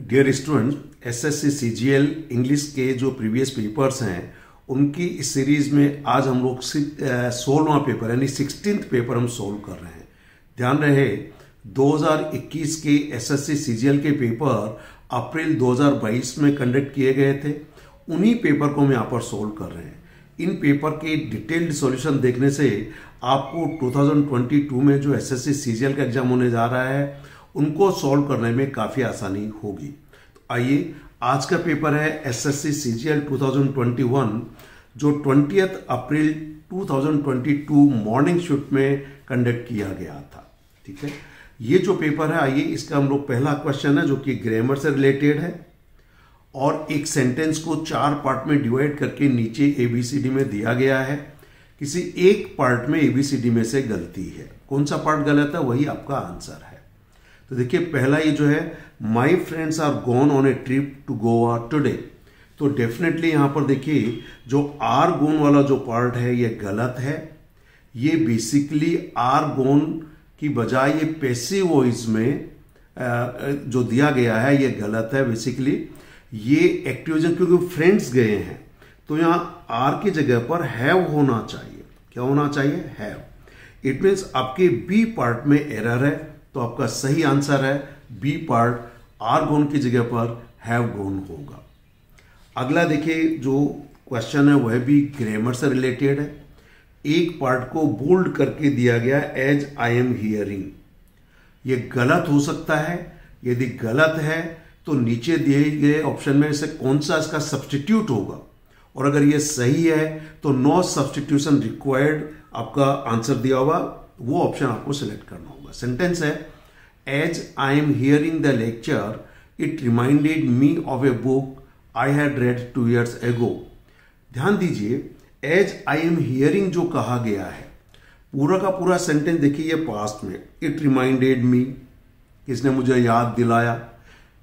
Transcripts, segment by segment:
Dear students, SSC CGL English के जो previous papers हैं उनकी इस सीरीज में आज हम लोग 16वां पेपर यानी 16th पेपर हम सोल्व कर रहे हैं। ध्यान रहे 2021 के एसएससी सीजीएल के पेपर अप्रैल 2022 में कंडक्ट किए गए थे, उन्हीं पेपर को हम यहाँ पर सोल्व कर रहे हैं। इन पेपर के डिटेल्ड सॉल्यूशन देखने से आपको 2022 में जो एसएससी सीजीएल का एग्जाम होने जा रहा है उनको सॉल्व करने में काफी आसानी होगी। तो आइए, आज का पेपर है एसएससी सीजीएल 2021 जो 20 अप्रैल 2022 मॉर्निंग शिफ्ट में कंडक्ट किया गया था। ठीक है, ये जो पेपर है, आइए इसका हम लोग पहला क्वेश्चन है जो कि ग्रामर से रिलेटेड है और एक सेंटेंस को 4 पार्ट में डिवाइड करके नीचे एबीसीडी में दिया गया है। किसी एक पार्ट में एबीसीडी में से गलती है, कौन सा पार्ट गलत है वही आपका आंसर है। तो देखिए पहला ये जो है, my friends are gone on a trip to Goa today, तो डेफिनेटली यहां पर देखिए जो आर गोन वाला जो पार्ट है ये गलत है। ये बेसिकली आर गोन की बजाय ये पैसिव वॉइस में जो दिया गया है ये गलत है। बेसिकली ये एक्टिविजन, क्योंकि फ्रेंड्स गए हैं तो यहां आर की जगह पर हैव होना चाहिए। क्या होना चाहिए? हैव। इट मीन्स आपके बी पार्ट में एरर है, तो आपका सही आंसर है बी पार्ट, आर गोन की जगह पर हैव गोन होगा। अगला देखिए जो क्वेश्चन है वह भी ग्रामर से रिलेटेड है। एक पार्ट को बोल्ड करके दिया गया एज आई एम हियरिंग, ये गलत हो सकता है। यदि गलत है तो नीचे दिए गए ऑप्शन में से कौन सा इसका सब्स्टिट्यूट होगा, और अगर ये सही है तो नो सब्स्टिट्यूशन रिक्वायर्ड आपका आंसर दिया होगा, वो ऑप्शन आपको सिलेक्ट करना होगा। सेंटेंस है, as I am hearing the lecture it reminded me of a book I had read 2 years ago। ध्यान दीजिए, एज आई एम हियरिंग जो कहा गया है, पूरा का पूरा सेंटेंस देखिए ये पास्ट में। इट रिमाइंडेड मी, किसने मुझे याद दिलाया,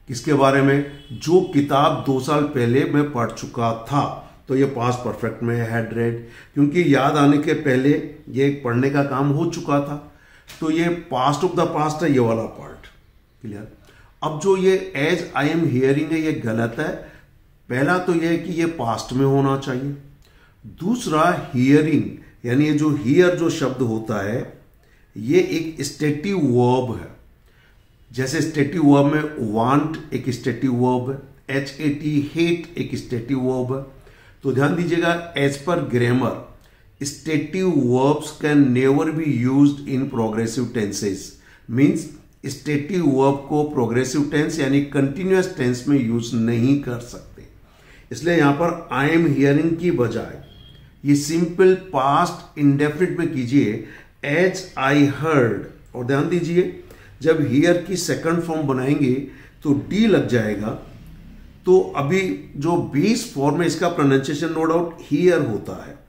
किसके बारे में? जो किताब 2 साल पहले मैं पढ़ चुका था, तो ये पास्ट परफेक्ट में हैड रेड, क्योंकि याद आने के पहले ये पढ़ने का काम हो चुका था, तो ये पास्ट ऑफ द पास्ट है ये वाला पार्ट। क्लियर? अब जो ये एज आई एम हियरिंग है ये गलत है। पहला तो ये है कि ये पास्ट में होना चाहिए। दूसरा, हियरिंग यानी ये जो हियर जो शब्द होता है ये एक स्टेटिव वर्ब है। जैसे स्टेटिव वर्ब में वांट एक स्टेटिव वर्ब है, HAT हेट एक स्टेटिव वर्ब है। तो ध्यान दीजिएगा, as per grammar stative verbs can never be used in progressive tenses. Means stative verb को प्रोग्रेसिव टेंस यानी कंटिन्यूअस टेंस में यूज नहीं कर सकते। इसलिए यहां पर आई एम हियरिंग की बजाय ये सिंपल पास्ट इंडेफिनिट में कीजिए, एज आई हर्ड। और ध्यान दीजिए, जब हियर की सेकंड फॉर्म बनाएंगे तो डी लग जाएगा, तो अभी जो बेस फॉर्म है इसका प्रोनाउंसिएशन नो डाउट हियर होता है,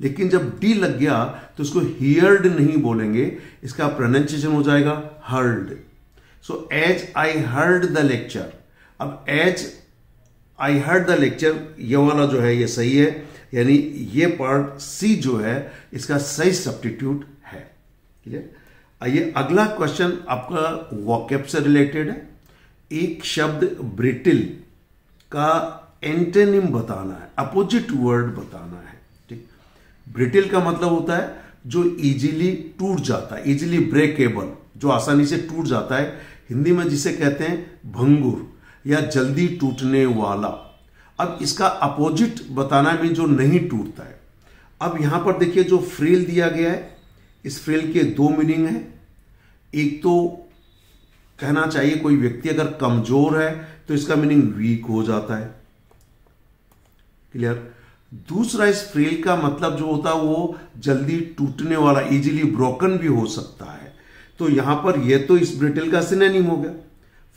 लेकिन जब डी लग गया तो इसको हियर्ड नहीं बोलेंगे, इसका प्रोनाउंसिएशन हो जाएगा heard. So as I heard the lecture. अब as I heard the lecture ये वाला जो है ये सही है, यानी ये पार्ट सी जो है इसका सही सब्स्टिट्यूट है। क्लियर? आइए अगला क्वेश्चन आपका वोकैब से रिलेटेड है। एक शब्द ब्रिटिल का एंटोनिम बताना है, अपोजिट वर्ड बताना है। ठीक, ब्रिटिल का मतलब होता है जो इजीली टूट जाता है, इजीली ब्रेकेबल, जो आसानी से टूट जाता है। हिंदी में जिसे कहते हैं भंगुर या जल्दी टूटने वाला। अब इसका अपोजिट बताना है जो नहीं टूटता है। अब यहां पर देखिए जो फ्रेल दिया गया है, इस फ्रेल के 2 मीनिंग है। एक तो कहना चाहिए कोई व्यक्ति अगर कमजोर है तो इसका मीनिंग वीक हो जाता है। क्लियर? दूसरा, इस फ्रेल का मतलब जो होता है वो जल्दी टूटने वाला, इजीली ब्रोकन भी हो सकता है। तो यहां पर ये तो इस ब्रिटिल का सिनोनिम हो गया।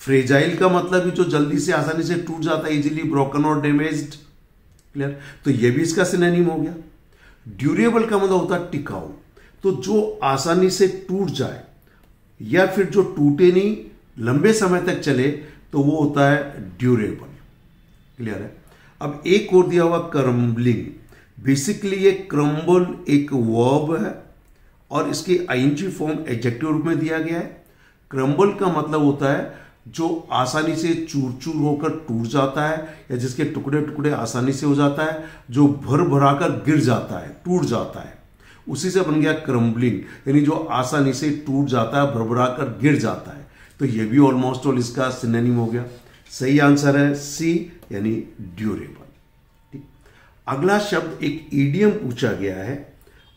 फ्रेजाइल का मतलब भी जो जल्दी से आसानी से टूट जाता है, इजीली ब्रोकन और डैमेज्ड। क्लियर? तो ये भी इसका सिनोनिम हो गया। ड्यूरेबल का मतलब होता है टिकाऊ, तो जो आसानी से टूट जाए या फिर जो टूटे नहीं लंबे समय तक चले तो वो होता है ड्यूरेबल। क्लियर है? अब एक और दिया हुआ क्रम्बलिंग। बेसिकली ये क्रम्बल एक वर्ब है और इसकी आईएनजी फॉर्म एडजेक्टिव रूप में दिया गया है। क्रम्बल का मतलब होता है जो आसानी से चूर चूर होकर टूट जाता है या जिसके टुकड़े टुकड़े आसानी से हो जाता है, जो भर भराकर गिर जाता है, टूट जाता है, उसी से बन गया क्रम्बलिंग, यानी जो आसानी से टूट जाता है, भर भराकर गिर जाता है। तो ये भी ऑलमोस्ट ऑल इसका सिनोनिम हो गया। सही आंसर है सी, यानी ड्यूरेबल। ठीक, अगला शब्द एक ईडियम पूछा गया है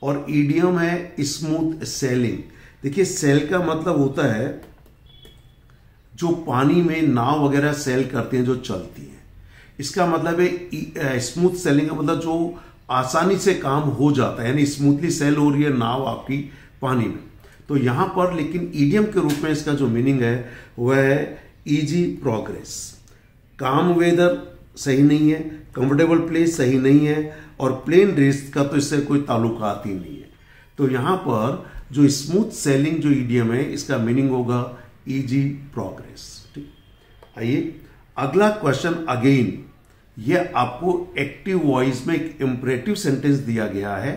और ईडियम है स्मूथ सेलिंग। देखिए सेल का मतलब होता है जो पानी में नाव वगैरह सेल करते हैं, जो चलती हैं। इसका मतलब है स्मूथ सेलिंग का मतलब जो आसानी से काम हो जाता है, यानी स्मूथली सेल हो रही है नाव आपकी पानी में। तो यहां पर लेकिन ईडियम के रूप में इसका जो मीनिंग है वह है इजी प्रोग्रेस। काम वेदर सही नहीं है, कंफर्टेबल प्लेस सही नहीं है, और प्लेन ड्रेस का तो इससे कोई ताल्लुकात ही नहीं है। तो यहां पर जो स्मूथ सेलिंग जो ईडियम है, इसका मीनिंग होगा इजी प्रोग्रेस। ठीक, आइए अगला क्वेश्चन। अगेन ये आपको एक्टिव वॉइस में एक इंपरेटिव सेंटेंस दिया गया है,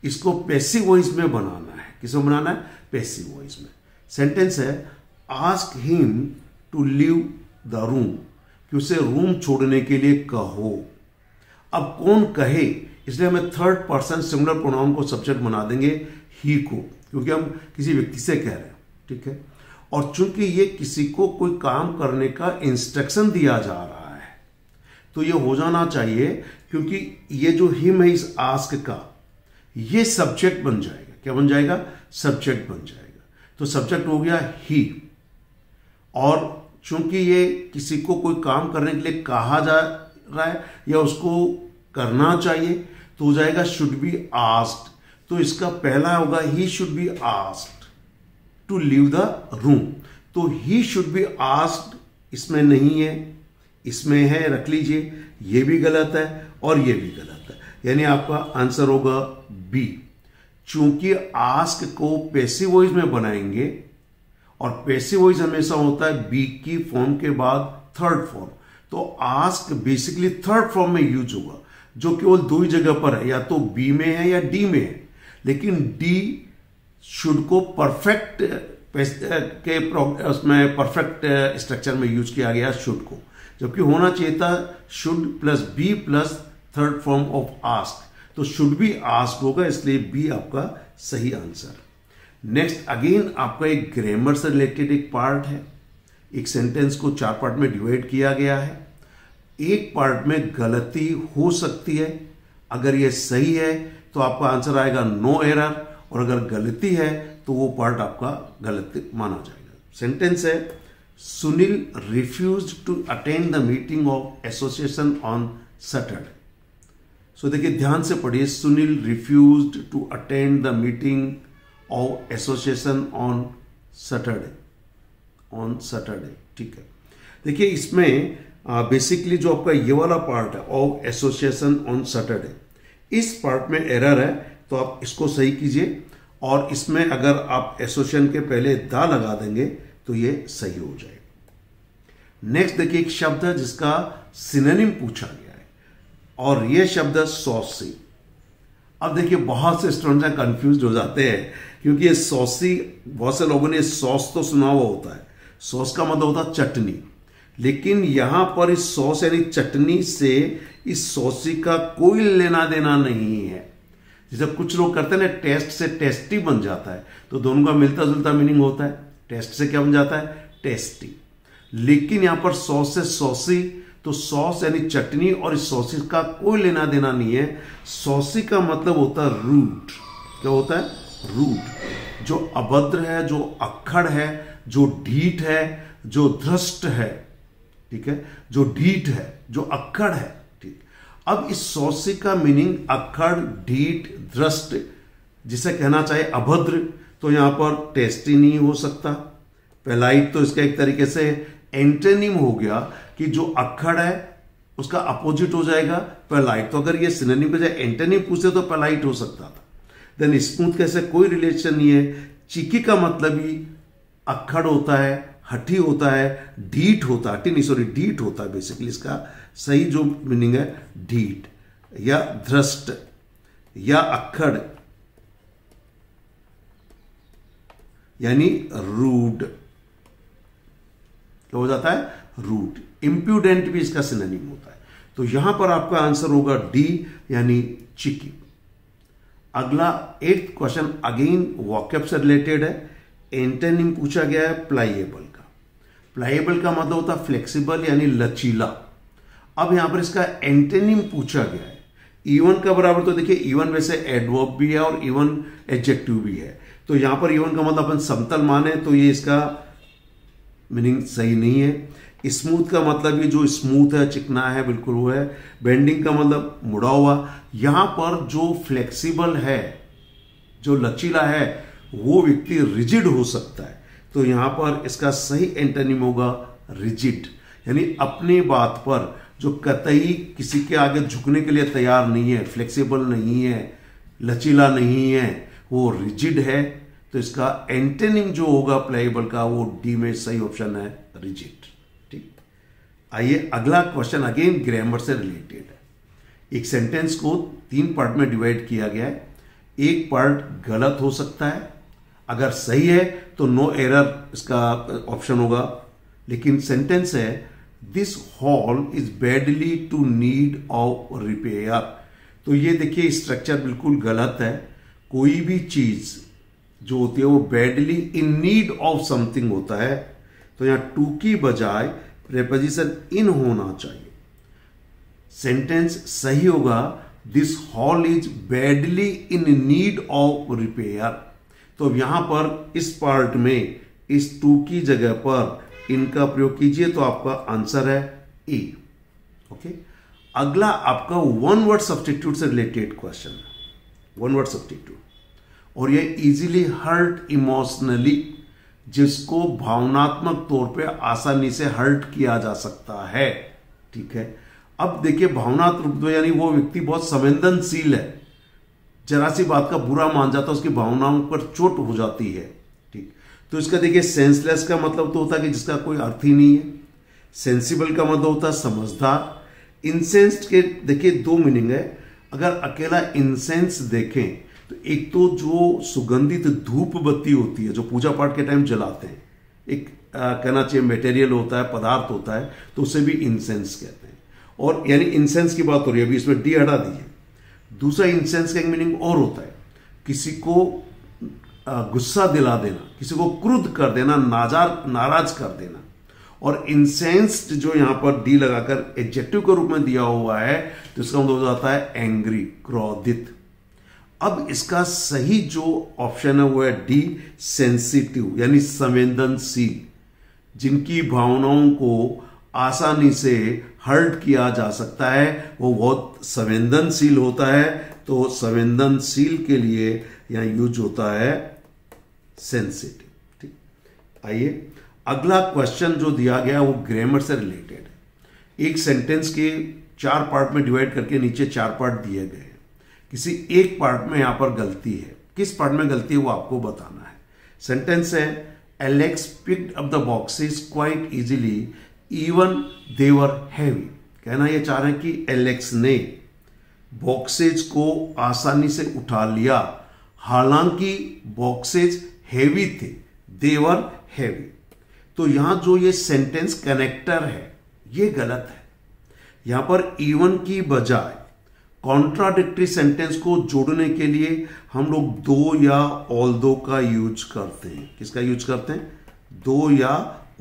इसको पैसिव वॉइस में बनाना है। किसमें बनाना है? पैसिव वॉइस में। सेंटेंस है ask him to leave the room, कि उसे रूम छोड़ने के लिए कहो। अब कौन कहे, इसलिए हमें थर्ड पर्सन सिंगुलर प्रोनाउन को सब्जेक्ट बना देंगे ही को, क्योंकि हम किसी व्यक्ति से कह रहे हैं। ठीक है, और चूंकि ये किसी को कोई काम करने का इंस्ट्रक्शन दिया जा रहा है तो ये हो जाना चाहिए, क्योंकि ये जो हिम है इस आस्क का, ये सब्जेक्ट बन जाएगा। क्या बन जाएगा? सब्जेक्ट बन जाएगा। तो सब्जेक्ट हो गया ही, और चूंकि ये किसी को कोई काम करने के लिए कहा जा रहा है या उसको करना चाहिए, तो हो जाएगा शुड बी आस्क्ड। तो इसका पहला होगा he should be asked to leave the room. तो ही शुड बी आस्क्ड इसमें नहीं है, इसमें है, रख लीजिए। ये भी गलत है और ये भी गलत है, यानी आपका आंसर होगा बी। चूंकि आस्क को पैसिव वॉइस में बनाएंगे, और पैसिव वॉइस हमेशा होता है बी की फॉर्म के बाद थर्ड फॉर्म, तो आस्क बेसिकली थर्ड फॉर्म में यूज होगा, जो केवल दो ही जगह पर है, या तो बी में है या डी में है। लेकिन डी शुड को परफेक्ट के उसमें परफेक्ट स्ट्रक्चर में यूज किया गया शुड को, जबकि होना चाहिए था should plus be plus third form of ask. तो शुड बी आस्क होगा, इसलिए बी आपका सही आंसर। नेक्स्ट अगेन आपका एक ग्रामर से रिलेटेड एक पार्ट है। एक सेंटेंस को चार पार्ट में डिवाइड किया गया है। एक पार्ट में गलती हो सकती है, अगर ये सही है तो आपका आंसर आएगा नो एरर, और अगर गलती है तो वो पार्ट आपका गलत माना जाएगा। सेंटेंस है Sunil refused to attend the meeting of association on Saturday. So देखिए ध्यान से पढ़िए, Sunil refused to attend the meeting of association on Saturday, on Saturday. ठीक है, देखिए इसमें बेसिकली जो आपका ये वाला पार्ट है ऑफ एसोसिएशन ऑन सैटरडे, इस पार्ट में एरर है, तो आप इसको सही कीजिए, और इसमें अगर आप एसोसिएशन के पहले द लगा देंगे तो ये सही हो जाएगा। नेक्स्ट देखिए एक शब्द है जिसका सिनोनिम पूछा गया है, और यह शब्द है सॉसी। अब देखिए बहुत से स्टूडेंट्स कंफ्यूज हो जाते हैं, क्योंकि ये सॉसी, बहुत से लोगों ने सॉस तो सुना हुआ होता है, सॉस का मतलब होता है चटनी, लेकिन यहां पर इस सॉस यानी चटनी से इस सॉसी का कोई लेना देना नहीं है। जैसे कुछ लोग करते हैं ना, टेस्ट से टेस्टी बन जाता है, तो दोनों का मिलता जुलता मीनिंग होता है। टेस्ट से क्या बन जाता है? टेस्टी। लेकिन यहां पर सॉस से सॉसी, तो सॉस यानी चटनी और इस सॉसी का कोई लेना देना नहीं है। सॉसी का मतलब होता है रूट। क्या होता है? रूट। जो अभद्र है, जो अक्खड़ है, जो ढीठ है, जो धृष्ट है, ठीक है, जो ढीठ है, जो अक्खड़ है। ठीक, अब इस सॉसी का मीनिंग अक्खड़, ढीठ, धृष्ट, जिसे कहना चाहे अभद्र, तो यहां पर टेस्टी नहीं हो सकता। पेलाइट तो इसका एक तरीके से एंटोनिम हो गया, कि जो अक्खड़ है उसका अपोजिट हो जाएगा पेलाइट। तो अगर ये सिनोनिम के बजाय एंटोनिम पूछते तो पेलाइट हो सकता था। देन स्मूथ कैसे कोई रिलेशन नहीं है। चिकी का मतलब ही अक्खड़ होता है, हठी होता है, ढीठ होता है, हठी नहीं सॉरी ढीठ होता है। बेसिकली इसका सही जो मीनिंग है ढीठ या धृष्ट या अक्खड़, यानी रूड। क्या हो जाता है, रूड। इम्प्यूडेंट भी इसका सिनोनिम होता है। तो यहां पर आपका आंसर होगा डी, यानी चिकी। अगला 8th क्वेश्चन अगेन वॉकैब से रिलेटेड है। एंटोनिम पूछा गया है प्लाइएबल का। प्लाइएबल का मतलब होता है फ्लेक्सिबल यानी लचीला। अब यहां पर इसका एंटोनिम पूछा गया है। इवन का बराबर, तो देखिए इवन वैसे एडवर्ब भी है और इवन एडजेक्टिव भी है। तो यहां पर इवन का मतलब अपन समतल माने तो ये इसका मीनिंग सही नहीं है। स्मूथ का मतलब ये जो स्मूथ है, चिकना है, बिल्कुल वो है। बेंडिंग का मतलब मुड़ा हुआ। यहां पर जो फ्लेक्सिबल है, जो लचीला है, वो व्यक्ति रिजिड हो सकता है। तो यहां पर इसका सही एंटोनिम होगा रिजिड, यानी अपनी बात पर जो कतई किसी के आगे झुकने के लिए तैयार नहीं है, फ्लेक्सिबल नहीं है, लचीला नहीं है, वो रिजिड है। तो इसका एंटोनिम जो होगा प्लेएबल का, वो डी में सही ऑप्शन है, रिजिड। ठीक, आइए अगला क्वेश्चन अगेन ग्रामर से रिलेटेड है। एक सेंटेंस को 3 पार्ट में डिवाइड किया गया है। एक पार्ट गलत हो सकता है, अगर सही है तो नो एरर इसका ऑप्शन होगा। लेकिन सेंटेंस है this hall is badly to need of repair. तो ये देखिए स्ट्रक्चर बिल्कुल गलत है। कोई भी चीज जो होती है वो badly in need of something होता है। तो यहां टू की बजाय प्रेपोजिशन इन होना चाहिए। सेंटेंस सही होगा this hall is badly in need of repair. तो यहां पर इस पार्ट में इस टू की जगह पर इनका प्रयोग कीजिए तो आपका आंसर है ए। ओके, अगला आपका वन वर्ड सब्स्टिट्यूट से रिलेटेड क्वेश्चन है। वन वर्ड सब्स्टिट्यूट, और ये इजीली हर्ट इमोशनली, जिसको भावनात्मक तौर पे आसानी से हर्ट किया जा सकता है। ठीक है, अब देखिए भावनात्मक यानी वो व्यक्ति बहुत संवेदनशील है, जरा सी बात का बुरा मान जाता है, उसकी भावनाओं पर चोट हो जाती है। ठीक, तो इसका देखिए सेंसलेस का मतलब तो होता है कि जिसका कोई अर्थ ही नहीं है। सेंसिबल का मतलब होता है समझदार। इंसेंस्ड के देखिए 2 मीनिंग है। अगर अकेला इंसेंस देखें तो एक तो जो सुगंधित धूप बत्ती होती है जो पूजा पाठ के टाइम जलाते हैं, एक कहना चाहिए मटेरियल होता है, पदार्थ होता है, तो उसे भी इंसेंस कहते हैं। और यानी इंसेंस की बात हो रही है, अभी इसमें डी हटा दी है। दूसरा इंसेंस का एक मीनिंग और होता है, किसी को गुस्सा दिला देना, किसी को क्रुद्ध कर देना, नाराज कर देना। और इंसेंस्ड जो यहां पर डी लगाकर एडजेक्टिव के रूप में दिया हुआ है तो इसका मतलब हो जाता है एंग्री, क्रोधित। अब इसका सही जो ऑप्शन है वो है डी, सेंसिटिव, यानी संवेदनशील, जिनकी भावनाओं को आसानी से हर्ट किया जा सकता है, वो बहुत संवेदनशील होता है। तो संवेदनशील के लिए यहां यूज होता है सेंसिटिव। ठीक, आइए अगला क्वेश्चन जो दिया गया वो ग्रामर से रिलेटेड है। एक सेंटेंस के 4 पार्ट में डिवाइड करके नीचे 4 पार्ट दिए गए हैं। किसी एक पार्ट में यहां पर गलती है, किस पार्ट में गलती है वो आपको बताना है। सेंटेंस है Alex picked up the boxes quite easily even they were heavy. कहना यह चाह रहे हैं कि एलेक्स ने बॉक्सेज को आसानी से उठा लिया, हालांकि बॉक्सेज हैवी थे, दे वर हैवी। तो यहां जो ये सेंटेंस कनेक्टर है ये गलत है। यहां पर इवन की बजाय कॉन्ट्राडिक्टरी सेंटेंस को जोड़ने के लिए हम लोग दो या ऑल्दो का यूज करते हैं। किसका यूज करते हैं? दो या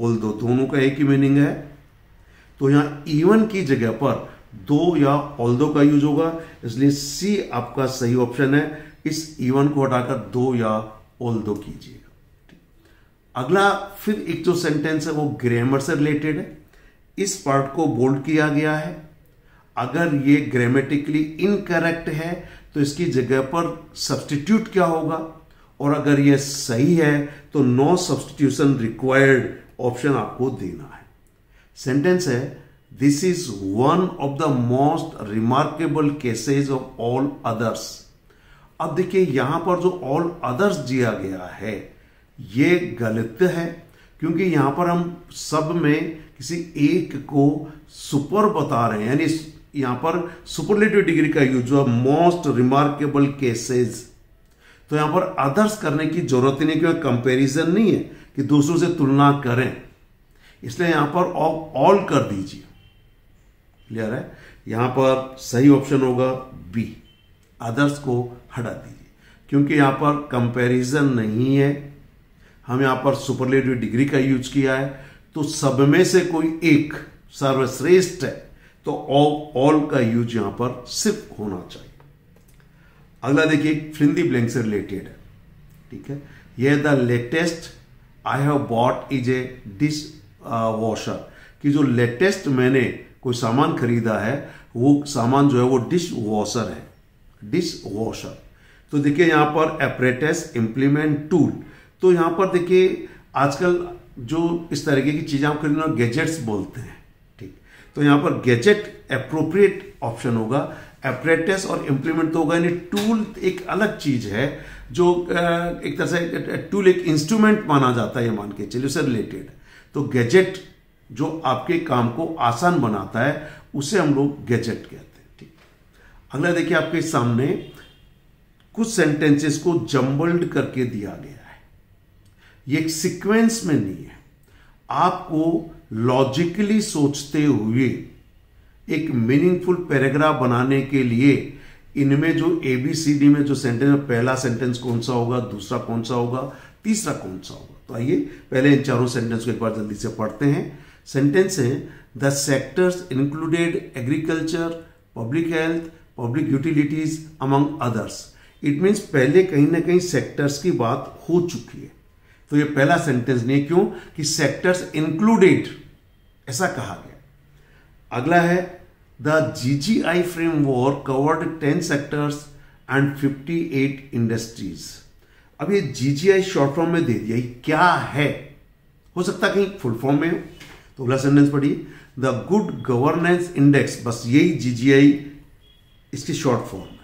ऑल्दो, दोनों का एक ही मीनिंग है। तो यहां इवन की जगह पर दो या ऑल्दो का यूज होगा, इसलिए सी आपका सही ऑप्शन है। इस इवन को हटाकर दो या ऑल्दो कीजिएगा। अगला फिर एक जो सेंटेंस है वो ग्रामर से रिलेटेड है। इस पार्ट को बोल्ड किया गया है। अगर ये ग्रामेटिकली इनकरेक्ट है तो इसकी जगह पर सब्स्टिट्यूट क्या होगा, और अगर ये सही है तो नो सब्स्टिट्यूशन रिक्वायर्ड ऑप्शन आपको देना है। सेंटेंस है this is one of the most remarkable cases of all others. अब देखिए यहां पर जो ऑल अदर्स दिया गया है ये गलत है, क्योंकि यहां पर हम सब में किसी एक को सुपर बता रहे हैं, यानी यहां पर सुपरलेटिव डिग्री का यूज हुआ, मोस्ट रिमार्केबल केसेस। तो यहां पर अदर्स करने की जरूरत ही नहीं, क्योंकि कंपैरिजन नहीं है कि दूसरों से तुलना करें। इसलिए यहां पर ऑल कर दीजिए। क्लियर है? यहां पर सही ऑप्शन होगा बी, अदर्स को हटा दीजिए, क्योंकि यहां पर कंपैरिजन नहीं है, हम यहां पर सुपरलेटिव डिग्री का यूज किया है, तो सब में से कोई एक सर्वश्रेष्ठ है, तो ऑल का यूज यहां पर सिर्फ होना चाहिए। अगला देखिए, फिल इन द ब्लैंक से रिलेटेड है। ठीक है, यह the latest I have bought is a dish washer, कि जो लेटेस्ट मैंने कोई सामान खरीदा है वो सामान जो है वो डिश वॉशर है, डिश वॉशर। तो देखिए यहां पर एपरेटस, इंप्लीमेंट, टूल, तो यहां पर देखिए आजकल जो इस तरीके की चीजें आप खरीदना गैजेट्स बोलते हैं। ठीक, तो यहां पर गैजेट एप्रोप्रिएट ऑप्शन होगा, एपरेटस और इंप्लीमेंट तो होगा, यानी टूल एक अलग चीज है, जो एक तरह से टूल एक इंस्ट्रूमेंट माना जाता है, मान के चलिए उससे रिलेटेड। तो गैजेट जो आपके काम को आसान बनाता है उसे हम लोग गैजेट कहते हैं। ठीक, अगला देखिए आपके सामने कुछ सेंटेंसेस को जम्बल्ड करके दिया गया है, ये एक सीक्वेंस में नहीं है, आपको लॉजिकली सोचते हुए एक मीनिंगफुल पैराग्राफ बनाने के लिए इनमें जो ABCD में जो सेंटेंस में पहला सेंटेंस कौन सा होगा, दूसरा कौन सा होगा, तीसरा कौन सा होगा। तो आइए पहले इन चारों सेंटेंस को एक बार जल्दी से पढ़ते हैं। सेंटेंस है the sectors included agriculture, public health, public utilities among others. It means पहले कहीं ना कहीं सेक्टर्स की बात हो चुकी है, तो ये पहला सेंटेंस नहीं, क्यों कि सेक्टर्स इंक्लूडेड ऐसा कहा गया। अगला है the GGI framework covered 10 sectors and 58 industries. अब ये GGI शॉर्ट फॉर्म में दे दिया, ये क्या है, हो सकता है कहीं फुल फॉर्म में हो। तो अगला सेंटेंस पढ़िए, द गुड गवर्नेंस इंडेक्स, बस यही GGI इसकी शॉर्ट फॉर्म है।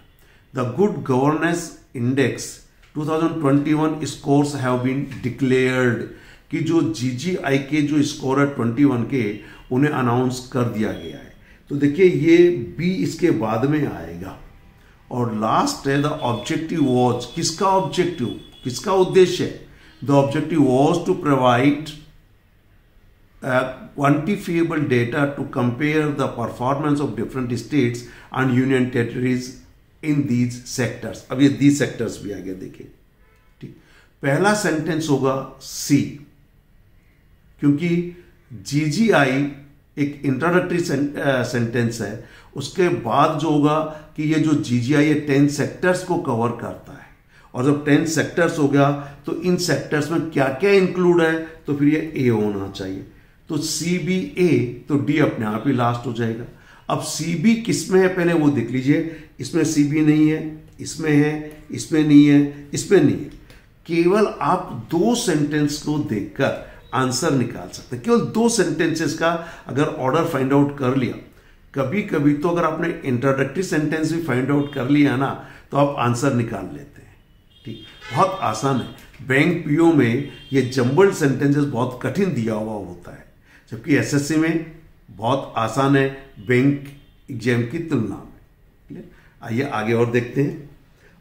The good governance index 2021 scores have been declared, कि जो GGI के जो स्कोर है 21 के उन्हें अनाउंस कर दिया गया है। तो देखिए ये बी इसके बाद में आएगा। और लास्ट है द ऑब्जेक्टिव वॉज, किसका ऑब्जेक्टिव, किसका उद्देश्य है, the objective was to provide quantifiable data to compare the performance of different states and union territories in these sectors. अब ये दीज सेक्टर्स भी आ गया, देखिए। ठीक, पहला सेंटेंस होगा सी, क्योंकि GGI एक इंट्रोडक्टरी सेंटेंस है, उसके बाद जो होगा कि ये जो GGI ये 10 सेक्टर्स को कवर करता है, और जब 10 सेक्टर्स हो गया तो इन सेक्टर्स में क्या क्या इंक्लूड है, तो फिर ये ए होना चाहिए। तो सी बी ए, तो डी अपने आप ही लास्ट हो जाएगा। अब सी बी किस में है पहले वो देख लीजिए, इसमें सी बी नहीं है, इसमें है, इसमें नहीं है, इसमें नहीं है। केवल आप दो सेंटेंस को देखकर आंसर निकाल सकते हैं, केवल दो सेंटेंसेस का अगर ऑर्डर फाइंड आउट कर लिया। कभी कभी तो अगर आपने इंट्रोडक्टरी सेंटेंस भी फाइंड आउट कर लिया ना, तो आप आंसर निकाल लेते हैं। ठीक, बहुत आसान है। बैंक पीओ में ये जंबल्ड सेंटेंसेस बहुत कठिन दिया हुआ होता है, जबकि एसएससी में बहुत आसान है बैंक एग्जाम की तुलना में। आइए आगे और देखते हैं।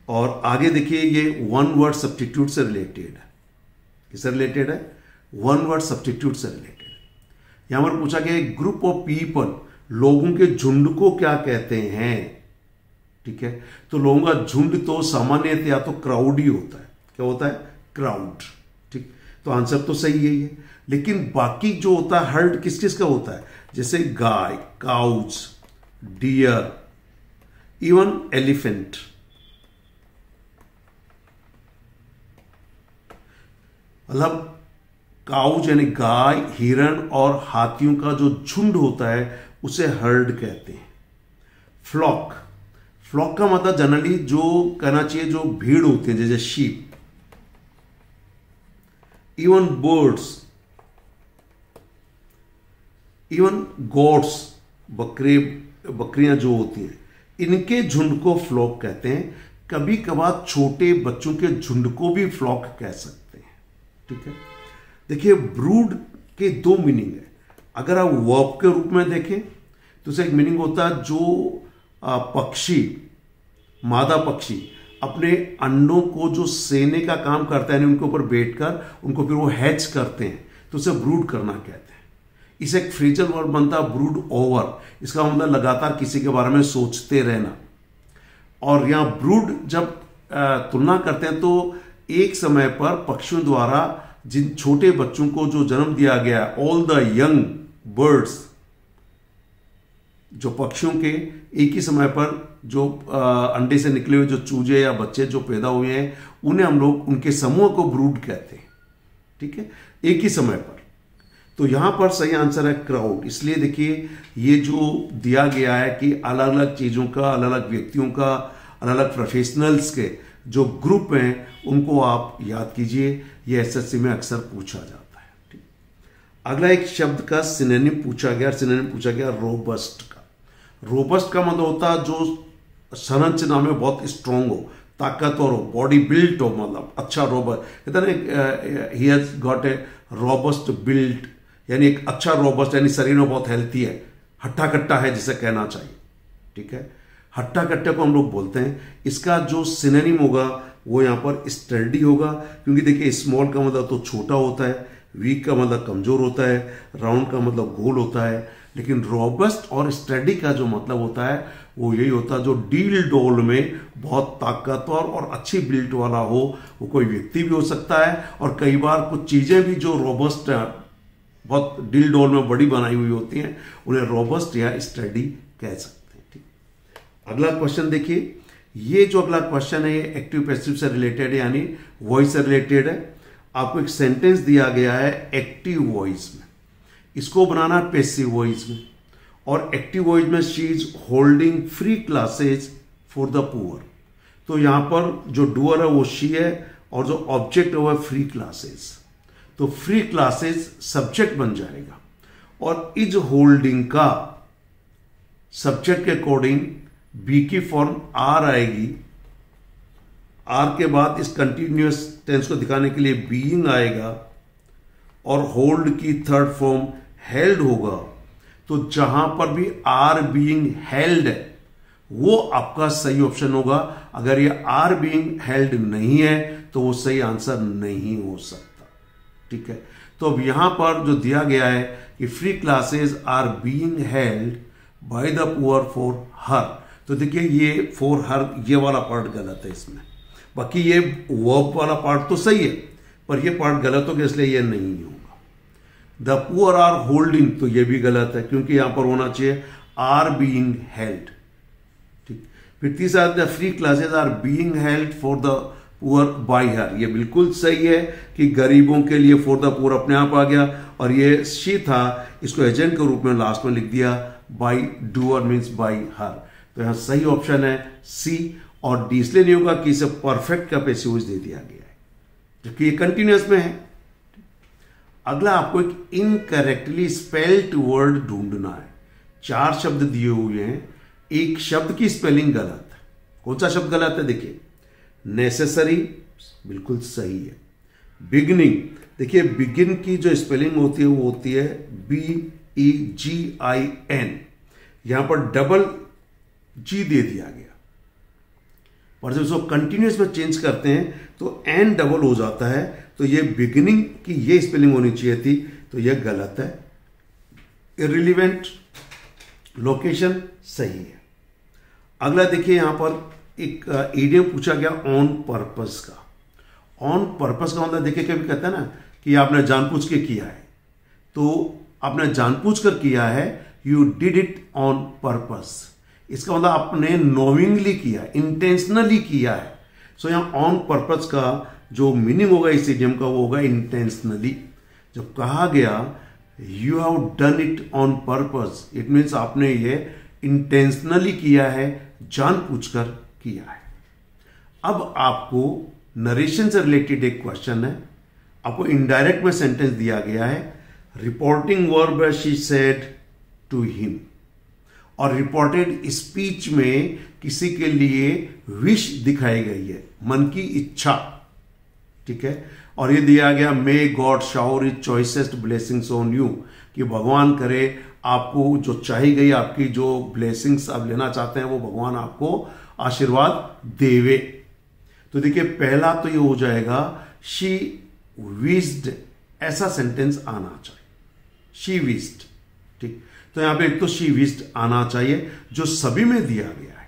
और आगे देखिए ये वन वर्ड सब्स्टिट्यूट से रिलेटेड है। किससे रिलेटेड है? वन वर्ड सब्स्टिट्यूट से रिलेटेड। यहां पर पूछा गया ग्रुप ऑफ पीपल, लोगों के झुंड को क्या कहते हैं। ठीक है, तो लोगों का झुंड तो सामान्यतः या तो क्राउड ही होता है। क्या होता है? क्राउड। ठीक, तो आंसर तो सही है ये, लेकिन बाकी जो होता है हर्ड किस किस का होता है, जैसे गाय, काउज, डियर, इवन एलिफेंट। मतलब काउज यानी गाय, हिरण और हाथियों का जो झुंड होता है उसे हर्ड कहते हैं। फ्लॉक, फ्लॉक का मतलब जनरली जो कहना चाहिए जो भीड़ होती है, जैसे sheep. Even birds, even goats, बकरियां जो होती हैं, इनके झुंड को फ्लॉक कहते हैं। कभी कभार छोटे बच्चों के झुंड को भी फ्लॉक कह सकते हैं। ठीक है, देखिए ब्रूड के दो मीनिंग है। अगर आप वर्ब के रूप में देखें तो उसका एक मीनिंग होता है जो पक्षी, मादा पक्षी अपने अंडों को जो सेने का काम करता है, उनके ऊपर बैठकर उनको फिर वो हैच करते हैं, तो उसे ब्रूड करना कहते हैं। इसे एक फ्रेजल वर्ब बनता है ब्रूड ओवर, इसका मतलब लगातार किसी के बारे में सोचते रहना। और यहां ब्रूड जब तुलना करते हैं तो एक समय पर पक्षियों द्वारा जिन छोटे बच्चों को जो जन्म दिया गया, ऑल द यंग बर्ड्स, जो पक्षियों के एक ही समय पर जो अंडे से निकले हुए जो चूजे या बच्चे जो पैदा हुए हैं, उन्हें हम लोग उनके समूह को ब्रूड कहते हैं। ठीक है, एक ही समय पर। तो यहां पर सही आंसर है क्राउड। इसलिए देखिए ये जो दिया गया है कि अलग अलग चीजों का, अलग अलग व्यक्तियों का, अलग अलग प्रोफेशनल्स के जो ग्रुप हैं उनको आप याद कीजिए। ये एसएससी में अक्सर पूछा जाता है। ठीक, अगला एक शब्द का सिनोनिम पूछा गया। सिनोनिम पूछा गया रोबस्ट का। रोबस्ट का मतलब होता है जो संरचना में बहुत स्ट्रांग हो, ताकतवर हो, बॉडी बिल्ट हो, मतलब अच्छा रोबस्ट। कहते हैं he has got a robust built, यानी एक अच्छा रोबस्ट, यानी शरीर में बहुत हेल्थी है, हट्टा कट्टा है जिसे कहना चाहिए। ठीक है, हट्टा कट्टे को हम लोग बोलते हैं। इसका जो सिनोनिम होगा वो यहाँ पर स्टडी होगा, क्योंकि देखिए स्मॉल का मतलब तो छोटा होता है, वीक का मतलब कमजोर होता है, राउंड का मतलब गोल होता है, लेकिन रोबस्ट और स्टडी का जो मतलब होता है वो यही होता है जो डील डोल में बहुत ताकतवर और अच्छी बिल्ट वाला हो। वो कोई व्यक्ति भी हो सकता है, और कई बार कुछ चीजें भी जो रोबस्ट बहुत डील डोल में बड़ी बनाई हुई होती हैं, उन्हें रोबस्ट या स्टडी कह सकते हैं। ठीक, अगला क्वेश्चन देखिए। ये जो अगला क्वेश्चन है ये एक्टिव पैसिव से रिलेटेड है, यानी वॉइस से रिलेटेड है। आपको एक सेंटेंस दिया गया है एक्टिव वॉइस में, इसको बनाना पैसिव वॉइस में। और एक्टिव वॉइस में she is holding free classes for the poor. तो यहां पर जो डूअर है वो शी है, और जो ऑब्जेक्ट है वो है फ्री क्लासेज। तो फ्री क्लासेज सब्जेक्ट बन जाएगा, और इज होल्डिंग का सब्जेक्ट के अकॉर्डिंग बी की फॉर्म आर आएगी। आर के बाद इस कंटिन्यूअस टेंस को दिखाने के लिए बीइंग आएगा, और होल्ड की थर्ड फॉर्म हेल्ड होगा। तो जहां पर भी आर बीइंग हेल्ड है वो आपका सही ऑप्शन होगा। अगर ये आर बीइंग हेल्ड नहीं है तो वो सही आंसर नहीं हो सकता। ठीक है, तो अब यहां पर जो दिया गया है कि free classes are being held by the poor for her, तो देखिए ये फॉर हर ये वाला पार्ट गलत है इसमें। बाकी ये वर्ब वाला पार्ट तो सही है, पर ये पार्ट गलत हो गया, इसलिए ये नहीं होगा। द पुअर आर होल्डिंग, तो ये भी गलत है, क्योंकि यहां पर होना चाहिए आर बीइंग हेल्ड। ठीक, फिर तीसरा the free classes are being held for the poor by her. ये बिल्कुल सही है कि गरीबों के लिए फॉर द पुअर अपने आप आ गया, और ये शी था, इसको एजेंट के रूप में लास्ट में लिख दिया by doer means by her. तो यहां सही ऑप्शन है सी, और डी इसलिए नहीं होगा कि इसे परफेक्ट का पैसिव वॉइस दे दिया गया है, जबकि ये कंटिन्यूअस में है। अगला आपको एक इनकरेक्टली स्पेल्ड वर्ड ढूंढना है। 4 शब्द दिए हुए हैं, एक शब्द की स्पेलिंग गलत है। कौन सा शब्द गलत है? देखिए, नेसेसरी बिल्कुल सही है। बिगिनिंग, देखिए बिगिन की जो स्पेलिंग होती है वो होती है BEGIN, यहां पर डबल जी दे दिया गया, और जब इसको कंटिन्यूस में चेंज करते हैं तो एन डबल हो जाता है। तो ये बिगिनिंग की ये स्पेलिंग होनी चाहिए थी, तो ये गलत है। इररिलेवेंट, लोकेशन सही है। अगला देखिए, यहां पर एक इडियम पूछा गया ऑन पर्पस का। ऑन पर्पस का मतलब देखिए कभी कहते हैं ना कि आपने जानबूझ के किया है, तो आपने जानबूझ कर किया है, you did it on purpose. इसका मतलब आपने नोविंगली किया है, इंटेंशनली किया है। सो यहां ऑन पर्पस का जो मीनिंग होगा इस इडियम का वो होगा इंटेंशनली। जब कहा गया you have done it on purpose, it means आपने ये इंटेंशनली किया है, जानबूझकर किया है। अब आपको नरेशन से रिलेटेड एक क्वेश्चन है। आपको इनडायरेक्ट में सेंटेंस दिया गया है, reporting verb she said to him, और रिपोर्टेड स्पीच में किसी के लिए विश दिखाई गई है, मन की इच्छा। ठीक है, और ये दिया गया may God shower his choicest blessings on you, कि भगवान करे आपको जो चाही गई आपकी जो ब्लेसिंग्स आप लेना चाहते हैं वो भगवान आपको आशीर्वाद देवे। तो देखिए पहला तो ये हो जाएगा शी विश्ड, ऐसा सेंटेंस आना चाहिए। शी विश्ड, ठीक, तो यहां पे एक तो शी विश्ड आना चाहिए जो सभी में दिया गया है।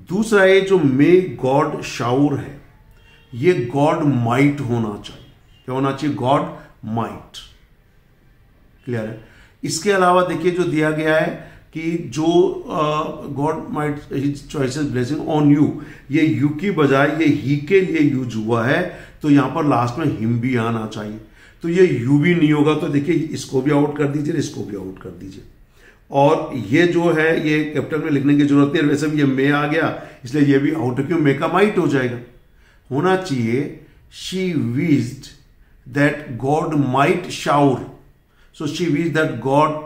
दूसरा ये जो मे गॉड शाउर है, ये गॉड माइट होना चाहिए। क्या होना चाहिए? God might. क्लियर है? इसके अलावा देखिए जो दिया गया है कि जो God might his choices blessing on you, ये यू की बजाय ये ही के लिए यूज हुआ है, तो यहां पर लास्ट में हिम भी आना चाहिए। तो ये यू भी नहीं होगा, तो देखिए इसको भी आउट कर दीजिए, इसको भी आउट कर दीजिए। और ये जो है ये कैपिटल में लिखने की जरूरत नहीं है, वैसे भी ये मे आ गया इसलिए ये भी आउट है, क्यों? मे का माइट हो जाएगा। होना चाहिए she wished that God might shower, so she wished that God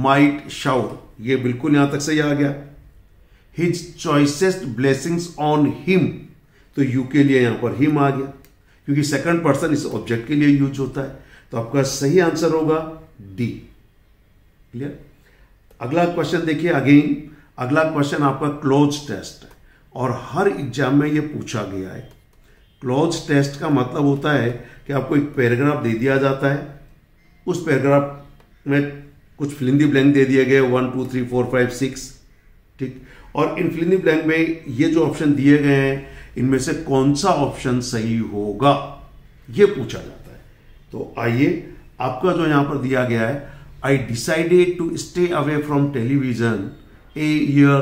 might shower, ये बिल्कुल यहां तक सही आ गया। His choicest blessings on him, तो यू के लिए यहां पर हिम आ गया, क्योंकि सेकंड पर्सन इस ऑब्जेक्ट के लिए यूज होता है। तो आपका सही आंसर होगा डी। क्लियर? अगला क्वेश्चन देखिए, अगेन अगला क्वेश्चन आपका क्लोज टेस्ट है और हर एग्जाम में यह पूछा गया है। क्लोज टेस्ट का मतलब होता है कि आपको एक पैराग्राफ दे दिया जाता है, उस पैराग्राफ में कुछ फिल इन द ब्लैंक दे दिए गए 1 2 3 4 5 6, ठीक, और इन फिल इन द ब्लैंक में ये जो ऑप्शन दिए गए हैं इनमें से कौन सा ऑप्शन सही होगा ये पूछा जाता है। तो आइए, आपका जो यहां पर दिया गया है, I decided to stay away from television a year,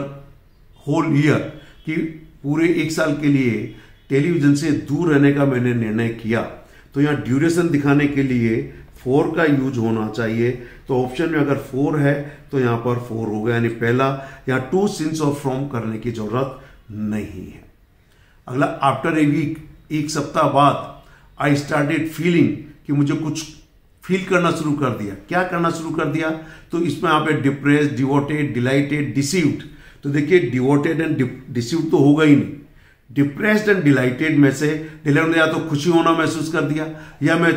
whole year, कि पूरे एक साल के लिए टेलीविजन से दूर रहने का मैंने निर्णय किया। तो यहां ड्यूरेशन दिखाने के लिए 4 का यूज होना चाहिए, तो ऑप्शन में अगर 4 है तो यहां पर 4 होगा, यानी पहला, यहां टू सिंस और फ्रॉम करने की जरूरत नहीं है। अगला, आफ्टर ए वीक, एक सप्ताह बाद, आई स्टार्टेड फीलिंग, कि मुझे कुछ फील करना शुरू कर दिया। क्या करना शुरू कर दिया? तो इसमें यहाँ पे डिप्रेस्ड, डिवोटेड, डिलाइटेड, डिसीव्ड, तो देखिए डिवोटेड एंड डिसीव्ड तो होगा ही नहीं। डिप्रेस्ड एंड डिलाइटेड में से डिलाइटेड, या तो खुशी होना महसूस कर दिया या मैं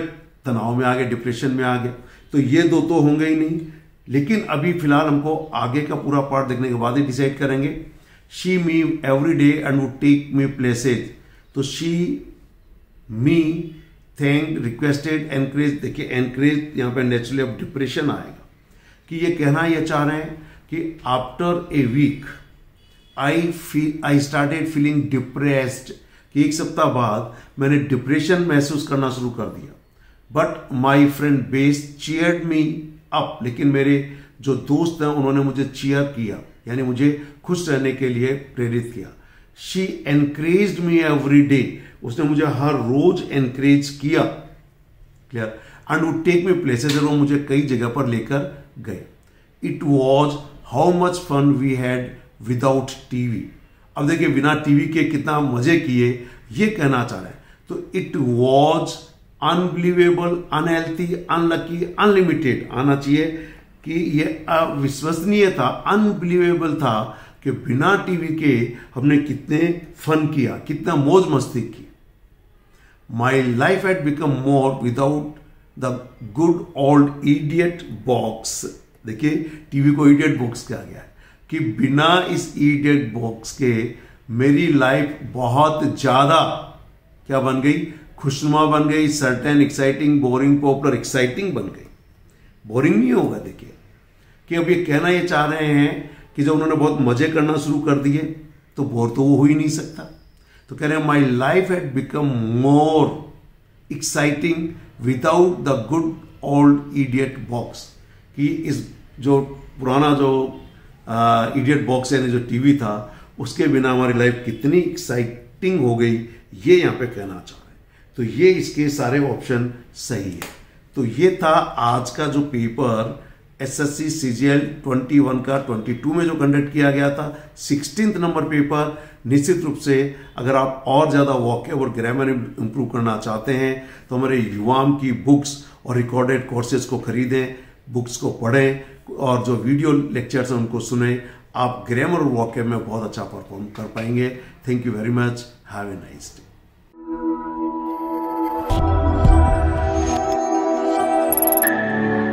तनाव में आ गया, डिप्रेशन में आ गया, तो ये दो तो होंगे ही नहीं। लेकिन अभी फिलहाल हमको आगे का पूरा पार्ट देखने के बाद ही डिसाइड करेंगे। She me every day and would take me places, तो she me thank, requested, encourage, देखिए एनकरेज यहां पे नेचुरली अब डिप्रेशन आएगा, कि ये कहना ये चाह रहे हैं कि after a week I started feeling depressed, कि एक सप्ताह बाद मैंने डिप्रेशन महसूस करना शुरू कर दिया। But my friend base cheered me up, लेकिन मेरे जो दोस्त हैं उन्होंने मुझे चीयर किया, यानी मुझे खुश रहने के लिए प्रेरित किया। She encouraged me every day, उसने मुझे हर रोज एनकरेज किया। Clear? And would take me places, वो मुझे कई जगह पर लेकर गए। It was how much fun we had without TV, अब देखिए बिना टीवी के कितना मजे किए, ये कहना चाह रहे हैं। तो it was unbelievable, unhealthy, unlucky, unlimited आना चाहिए, कि ये अविश्वसनीय था, अनबिलीवेबल था, कि बिना टीवी के हमने कितने फन किया, कितना मौज मस्ती की। My life had become more without the good old idiot box, देखिए टीवी को इडियट बॉक्स कहा गया है, कि बिना इस इडियट बॉक्स के मेरी लाइफ बहुत ज्यादा क्या बन गई? खुशनुमा बन गई, certain, exciting, boring, popular. Exciting बन गई, बोरिंग नहीं होगा। देखिए कि अब ये कहना ये चाह रहे हैं कि जब उन्होंने बहुत मजे करना शुरू कर दिए तो बोर तो वो हो ही नहीं सकता। तो कह रहे हैं my life had become more exciting without the good old idiot box, कि इस जो पुराना जो इडियट बॉक्स यानी जो टीवी था उसके बिना हमारी लाइफ कितनी एक्साइटिंग हो गई, ये यहां पे कहना चाह रहे हैं। तो ये इसके सारे ऑप्शन सही है। तो ये था आज का जो पेपर एसएससी सीजीएल 21 का 22 में जो कंडक्ट किया गया था, 16th नंबर पेपर। निश्चित रूप से अगर आप और ज्यादा वॉकेब और ग्रामर इंप्रूव करना चाहते हैं तो हमारे युवाम की बुक्स और रिकॉर्डेड कोर्सेज को खरीदें, बुक्स को पढ़ें और जो वीडियो लेक्चर्स हैं उनको सुने। आप ग्रामर और वॉकेब में बहुत अच्छा परफॉर्म कर पाएंगे। Thank you very much, have a nice day.